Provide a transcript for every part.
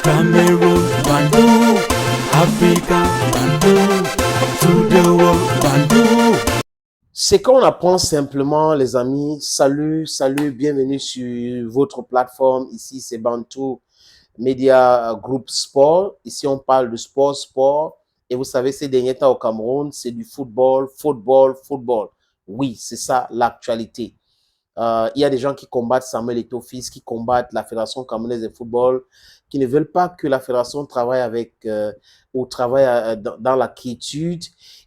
Cameroon, Bandung, Africa, Bandung, to the world, Bandung. C'est qu'on apprend simplement, les amis. Salut, salut, bienvenue sur votre plateforme. Ici, c'est Bantou Media Group Sport. Ici, on parle de sport, sport. Et vous savez, ces derniers temps au Cameroun, c'est du football, football, football. Oui, c'est ça l'actualité. Il y a des gens qui combattent Samuel Eto'o, qui combattent la Fédération camerounaise de football, qui ne veulent pas que la Fédération travaille avec ou travaille dans la quiétude.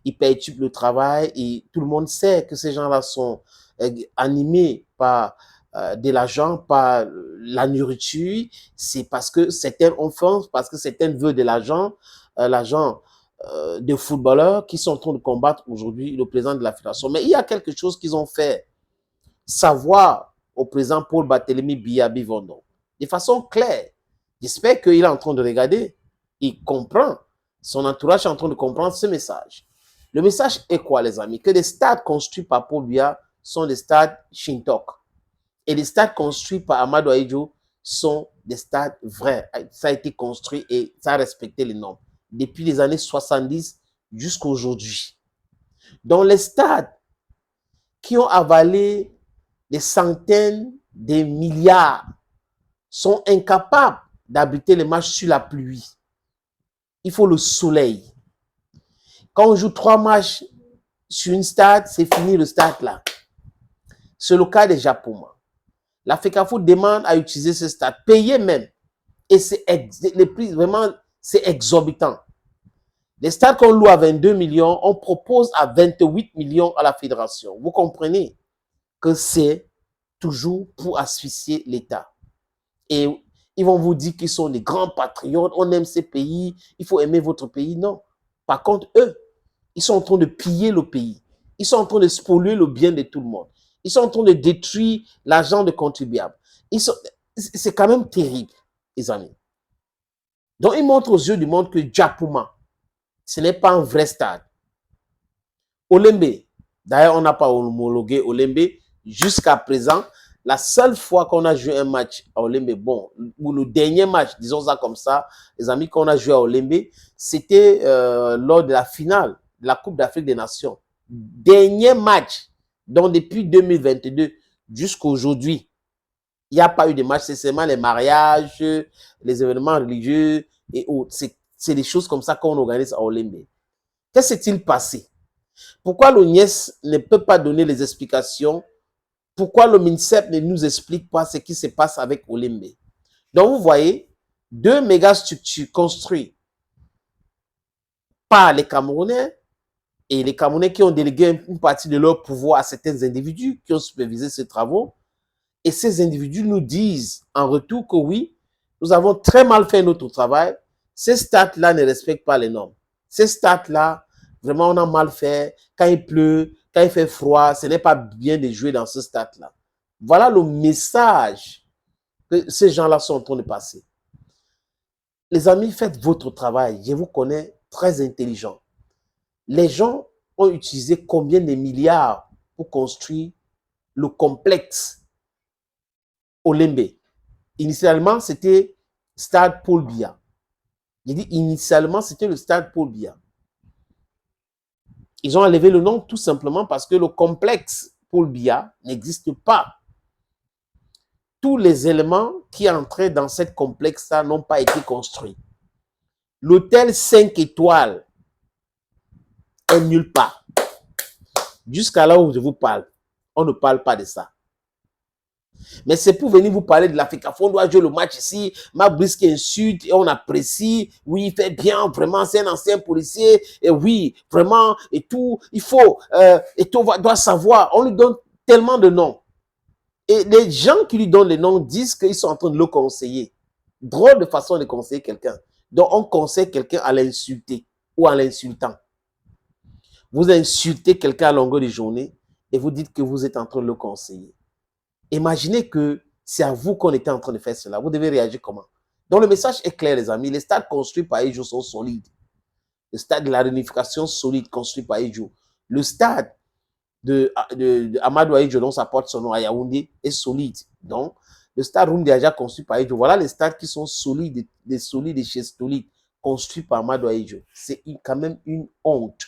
Ils perturbent le travail et tout le monde sait que ces gens-là sont animés par de l'argent, par la nourriture. C'est parce que certains ont faim, parce que certains veulent de l'argent, l'argent des footballeurs qui sont en train de combattre aujourd'hui le président de la Fédération. Mais il y a quelque chose qu'ils ont fait savoir au président Paul Barthélémy Biyabi Vondon de façon claire. J'espère qu'il est en train de regarder. Il comprend. Son entourage est en train de comprendre ce message. Le message est quoi, les amis? Que les stades construits par Paul Biya sont des stades Shintok. Et les stades construits par Amadou Ahidjo sont des stades vrais. Ça a été construit et ça a respecté les normes. Depuis les années 70 jusqu'à aujourd'hui. Donc les stades qui ont avalé des centaines de milliards sont incapables d'abriter les matchs sur la pluie. Il faut le soleil. Quand on joue 3 matchs sur une stade, c'est fini le stade là. C'est le cas des Japon. La FECAFO demande à utiliser ce stade, payer même. Et c'est les prix, vraiment, c'est exorbitant. Les stades qu'on loue à 22 millions, on propose à 28 millions à la fédération. Vous comprenez que c'est toujours pour asphyxier l'État. Et ils vont vous dire qu'ils sont des grands patriotes, on aime ces pays, il faut aimer votre pays. Non. Par contre, eux, ils sont en train de piller le pays. Ils sont en train de spolier le bien de tout le monde. Ils sont en train de détruire l'argent des contribuables. C'est quand même terrible, les amis. Donc, ils montrent aux yeux du monde que Djapouma, ce n'est pas un vrai stade. Olembe, d'ailleurs, on n'a pas homologué Olembe jusqu'à présent. La seule fois qu'on a joué un match à Olembe, bon, ou le dernier match, disons ça comme ça, les amis, qu'on a joué à Olembe, c'était lors de la finale de la Coupe d'Afrique des Nations. Dernier match, donc depuis 2022 jusqu'à aujourd'hui, il n'y a pas eu de match, c'est seulement les mariages, les événements religieux et autres. C'est des choses comme ça qu'on organise à Olembe. Qu'est-ce qui s'est-il passé? Pourquoi l'ONIES ne peut pas donner les explications? Pourquoi le MINSEP ne nous explique pas ce qui se passe avec Olembe? Donc, vous voyez, 2 mégastructures construites par les Camerounais et les Camerounais qui ont délégué une partie de leur pouvoir à certains individus qui ont supervisé ces travaux. Et ces individus nous disent en retour que oui, nous avons très mal fait notre travail. Ces stades-là ne respectent pas les normes. Ces stades-là, vraiment, on a mal fait. Quand il pleut, quand il fait froid, ce n'est pas bien de jouer dans ce stade-là. Voilà le message que ces gens-là sont en train de passer. Les amis, faites votre travail. Je vous connais très intelligent. Les gens ont utilisé combien de milliards pour construire le complexe Olembe? Initialement, c'était Stade Paul Biya. J'ai dit initialement, c'était le Stade Paul Biya. Ils ont enlevé le nom tout simplement parce que le complexe Paul Biya n'existe pas. Tous les éléments qui entraient dans cette complexe-là n'ont pas été construits. L'hôtel 5 étoiles est nulle part. Jusqu'à là où je vous parle, on ne parle pas de ça. Mais c'est pour venir vous parler de l'Afrique. On doit jouer le match ici. Mabrice qui insulte et on apprécie. Oui, il fait bien, vraiment, c'est un ancien policier. Et oui, vraiment, et tout. Il faut, et tout doit savoir. On lui donne tellement de noms. Et les gens qui lui donnent les noms disent qu'ils sont en train de le conseiller. Drôle de façon de conseiller quelqu'un. Donc, on conseille quelqu'un à l'insulter ou en l'insultant. Vous insultez quelqu'un à longueur de journée et vous dites que vous êtes en train de le conseiller. Imaginez que c'est à vous qu'on était en train de faire cela. Vous devez réagir comment? Donc le message est clair, les amis. Les stades construits par Ahidjo sont solides. Le stade de la réunification solide construit par Ahidjo. Le stade de Amadou Ahidjo, dont ça porte son nom à Yaoundé, est solide. Donc Le stade Rundiaja construit par Ejo. Voilà les stades qui sont solides, des solides et chez solides, construits par Mado Ejo. C'est quand même une honte.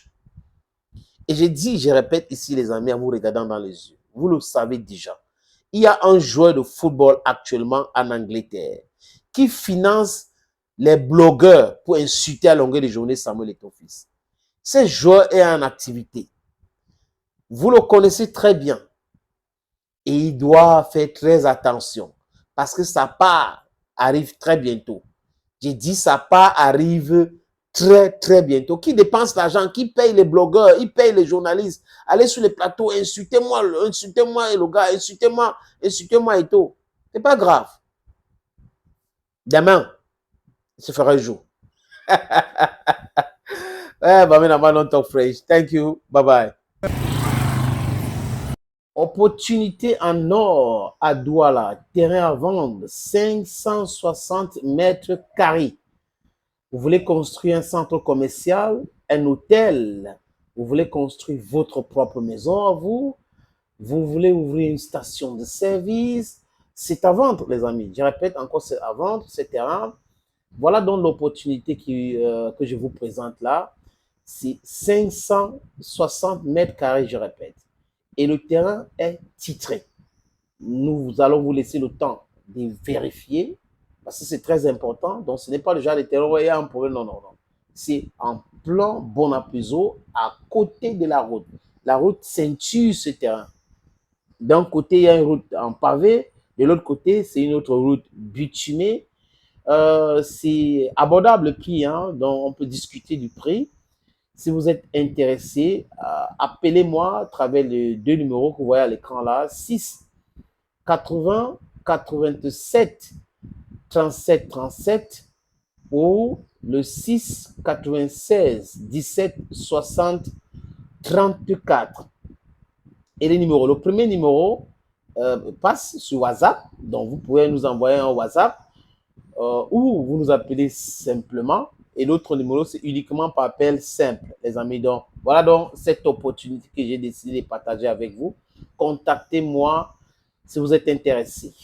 Et je dis, je répète ici, les amis, en vous regardant dans les yeux. Vous le savez déjà. Il y a un joueur de football actuellement en Angleterre qui finance les blogueurs pour insulter à longueur de journée Samuel Eto'o-Fils. Ce joueur est en activité. Vous le connaissez très bien. Et il doit faire très attention parce que sa part arrive très bientôt. J'ai dit sa part arrive très bientôt. Qui dépense l'argent, qui paye les blogueurs, il paye les journalistes. Allez sur les plateaux, insultez-moi le gars, insultez-moi et tout. C'est pas grave. Demain, il se fera jour. Don't talk French. Thank you. Bye bye. Opportunité en or à Douala, terrain à vendre, 560 mètres carrés. Vous voulez construire un centre commercial, un hôtel, vous voulez construire votre propre maison à vous, vous voulez ouvrir une station de service, c'est à vendre les amis. Je répète encore, c'est à vendre, ce terrain. Voilà donc l'opportunité que je vous présente là. C'est 560 mètres carrés, je répète. Et le terrain est titré. Nous allons vous laisser le temps de vérifier parce que c'est très important. Donc, ce n'est pas le genre de terrain où il y a un problème. Non. C'est en plan Bonapuiso à côté de la route. La route ceinture ce terrain. D'un côté, il y a une route en pavé. De l'autre côté, c'est une autre route bitumée. C'est abordable le prix, hein, donc on peut discuter du prix. Si vous êtes intéressé, appelez-moi à travers les deux numéros que vous voyez à l'écran là, 6 80 87 37 37 ou le 6 96 17 60 34. Et les numéros, le premier numéro passe sur WhatsApp, donc vous pouvez nous envoyer un WhatsApp ou vous nous appelez simplement. Et l'autre numéro, c'est uniquement par appel simple, les amis. Donc, voilà donc cette opportunité que j'ai décidé de partager avec vous. Contactez-moi si vous êtes intéressé.